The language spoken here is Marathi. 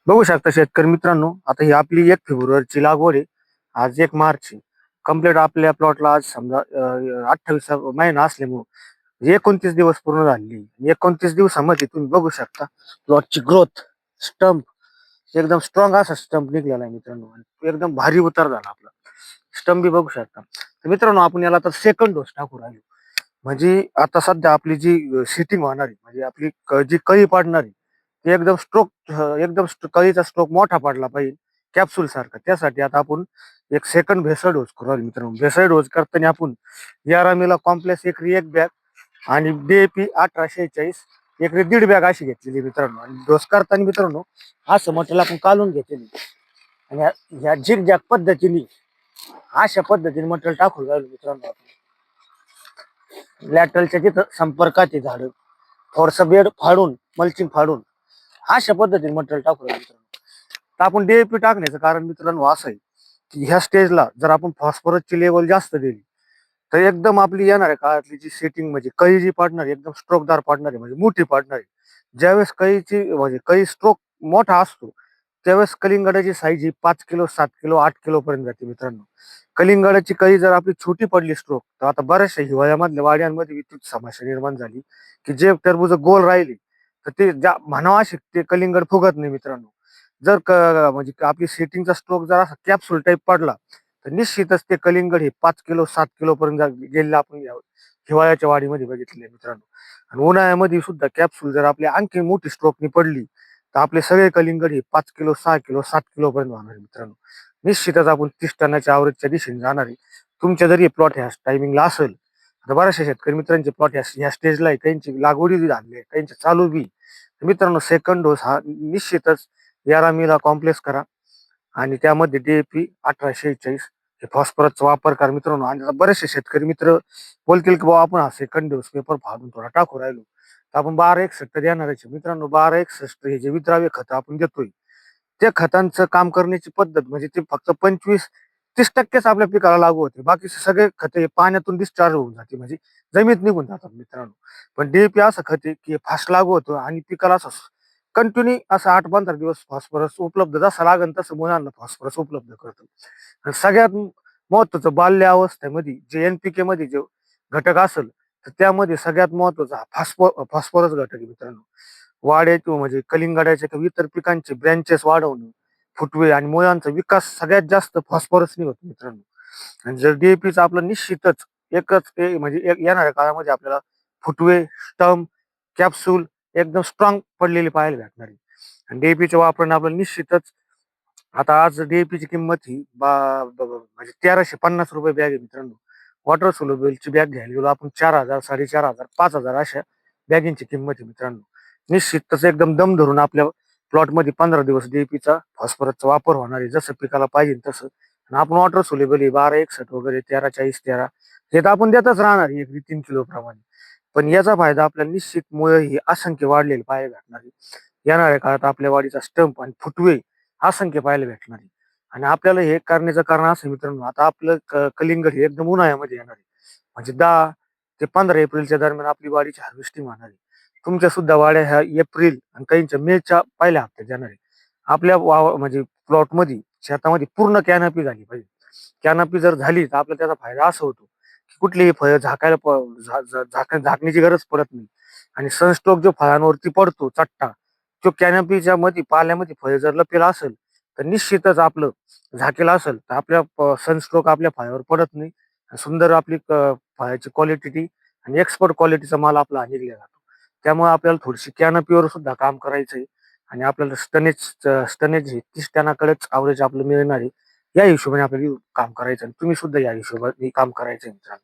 बघू शकता शेतकरी मित्रांनो, आता ही आपली 1 फेब्रुवारीची लागवड आहे. आज 1 मार्च आहे. कंप्लीट आपल्या प्लॉटला आज समजा 28 महिना असल्यामुळं 29 दिवस पूर्ण झालेली. 29 दिवसामध्ये तुम्ही बघू शकता प्लॉटची ग्रोथ, स्टंप एकदम स्ट्रॉंग असा स्टंप निघलेला आहे मित्रांनो. आणि एकदम भारी उतार झाला आपला. स्टंप बी बघू शकता. तर मित्रांनो, आपण याला आता सेकंड डोस टाकू राहिलो. म्हणजे आता सध्या आपली जी सिटिंग होणार आहे, म्हणजे आपली जी कळी पाडणार आहे, ती कळीचा स्ट्रोक मोठा पडला पाहिजे कॅप्सूल सारखा. त्यासाठी आता आपण एक सेकंड भेसळ डोस करू राहिलो मित्रांनो. भेसळ डोस करताना आपण यारामीला कॉम्प्लेक्स एकरी 1 बॅग आणि DAP 1846 एकरी 1.5 बॅग अशी घेतलेली मित्रांनो. आणि डोस करताना मित्रांनो असं मटेरियल आपण काढून घेतलेली. आणि ह्या झिगझॅग पद्धतीने अशा पद्धतीने मटेरियल टाकून राहिलो मित्रांनो. लॅटरलच्या तिथं संपर्कात आहे झाड, थोडस बेड फाडून, मल्चिंग फाडून अशा पद्धतीने मटेरियल टाकू राहिलो मित्रांनो. तर आपण DAP टाकण्याचं कारण मित्रांनो असं आहे की ह्या स्टेजला जर आपण फॉस्फरसची लेवल जास्त दिली तर एकदम आपली येणार आहे काळातली जी सेटिंग, म्हणजे कळी जी पाडणार आहे एकदम स्ट्रोकदार पाडणार आहे, म्हणजे मोठी पाडणार आहे. ज्यावेळेस कळी स्ट्रोक मोठा असतो त्यावेळेस कलिंगडाची साईज ही 5 किलो, 7 किलो, 8 किलो पर्यंत जाते मित्रांनो. कलिंगडाची कळी जर आपली छोटी पडली स्ट्रोक, तर आता बऱ्याचशा हिवाळ्यामधल्या वाड्यांमध्ये विद्युत समस्या निर्माण झाली की जे टरबूज गोल राहिले तर ते म्हणावा असे ते कलिंगड फुगत नाही मित्रांनो. जर म्हणजे आपली सेटिंगचा स्ट्रोक जर असा कॅप्सूल टाईप पडला तर निश्चितच ते कलिंगड हे 5 किलो, 7 किलो पर्यंत गेलेलं आपण हिवाळ्याच्या वाढीमध्ये बघितले मित्रांनो. आणि उन्हाळ्यामध्ये सुद्धा कॅप्सूल जर आपली आणखी मोठी स्ट्रोकनी पडली तर आपले सगळे कलिंगड हे 5 किलो, 6 किलो, 7 किलो पर्यंत होणार मित्रांनो. निश्चितच आपण 30 टनाच्या आवरेजच्या दिशेने जाणार आहे. तुमच्या जरी प्लॉट ह्या टायमिंगला असेल, आता बऱ्याचशा शेतकरी मित्रांचे प्लॉट ह्या स्टेजला आहे, काहींची लागवडी बी झाली आहे, काहींची चालू बी. तर मित्रांनो, सेकंड डोस हा निश्चितच यारामीला कॉम्प्लेक्स करा आणि त्यामध्ये DAP 1846 हे फॉस्फरसचा वापर करा मित्रांनो. आणि आता बरेचसे शेतकरी मित्र बोलतील की बाबा आपण हा सेकंड डोस पेपर फाडून थोडा टाकू राहिलो, तर आपण 1261 देणारच आहे मित्रांनो. 1261 हे जे विद्राव्य खत आपण देतोय त्या खतांचं काम करण्याची पद्धत म्हणजे ते फक्त 25-30% आपल्या पिकाला लागू होते. बाकी सगळे खते हे पाण्यातून डिस्चार्ज होऊन जाते, म्हणजे जमिनीत निघून जातात मित्रांनो. पण DAP असं खत आहे की फास्ट लागू होतं आणि पिकाला असं कंटिन्यू असं 8-15 दिवस फॉस्फरस उपलब्ध, जसं लागेल तसं मुलांना फॉस्फरस उपलब्ध करतं. आणि सगळ्यात महत्वाचं, बाल्य अवस्थेमध्ये जे NPK मध्ये जे घटक असेल तर त्यामध्ये सगळ्यात महत्वाचा फॉस्फरस घटक आहे मित्रांनो. वाढ्याचे म्हणजे कलिंगडाच्या किंवा इतर पिकांचे ब्रँचेस वाढवणं, फुटवे आणि मुळांचा विकास सगळ्यात जास्त फॉस्फरसनी होतो मित्रांनो. आणि जर DAPचं आपलं निश्चितच म्हणजे येणाऱ्या काळामध्ये आपल्याला फुटवे, स्टंप, कॅप्सूल एकदम स्ट्रॉंग पडलेली पाहायला भेटणार आहे. आणि DAPचं वापरणं आपलं निश्चितच. आता आज DAPची किंमत ही म्हणजे 1350 रुपये बॅग आहे मित्रांनो. वॉटर सोल्युबलची बॅग घ्यायला गेलो आपण 4000, 4500, 5000 अशा बॅगींची किंमत आहे मित्रांनो. निश्चितच एकदम दम धरून आपल्या प्लॉटमध्ये 15 दिवस DAPचा फॉस्फरसचा वापर होणार आहे, जसं पिकाला पाहिजे तसं. आणि आपण वॉटर सोल्युबल आहे 1261 वगैरे 1340-13 हे तर आपण देतच राहणार आहे, एक 3 किलो प्रमाणे. पण याचा फायदा आपल्याला निश्चित मुळे ही असंख्य वाढलेली पाहायला भेटणार आहे. येणाऱ्या काळात आपल्या वाढीचा स्टंप आणि फुटवे असंख्य पाहायला भेटणार आहे. आणि आपल्याला हे करण्याचं कारण असं मित्रांनो, आता आपलं कलिंगड हे एकदम उन्हाळ्यामध्ये येणार आहे, म्हणजे 10 ते 15 एप्रिलच्या दरम्यान आपली वाढीची हार्वेस्टिंग होणार आहे. तुमच्या सुद्धा वाड्या ह्या एप्रिल आणि काहींच्या मेच्या पहिल्या हप्त्यात येणार आहे. आपल्या म्हणजे प्लॉटमध्ये, शेतामध्ये पूर्ण कॅनपी झाली पाहिजे. कॅनपी जर झाली तर आपल्याला त्याचा फायदा असा होतो की कुठलीही फळं झाकण्याची गरज पडत नाही. आणि सनस्ट्रोक जो फळांवरती पडतो चट्टा, जो कॅनपीच्या मध्ये पाल्यामध्ये फळे जर लपेला असेल तर निश्चितच आपलं झाकेला असेल तर आपल्या सनस्ट्रोक आपल्या फळावर पडत नाही. सुंदर आपली फळाची क्वालिटी आणि एक्सपर्ट क्वालिटीचा माल आपला हा निघला जातो. त्यामुळे आपल्याला थोडीशी कॅनपीवर सुद्धा काम करायचंय. आणि आपल्याला स्टनेज हे 30 टनाकडेच आवरेज आपलं मिळणार आहे. या हिशोबाने आपल्याला काम करायचं आणि तुम्ही सुद्धा या हिशोबाने काम करायचं मित्रांनो.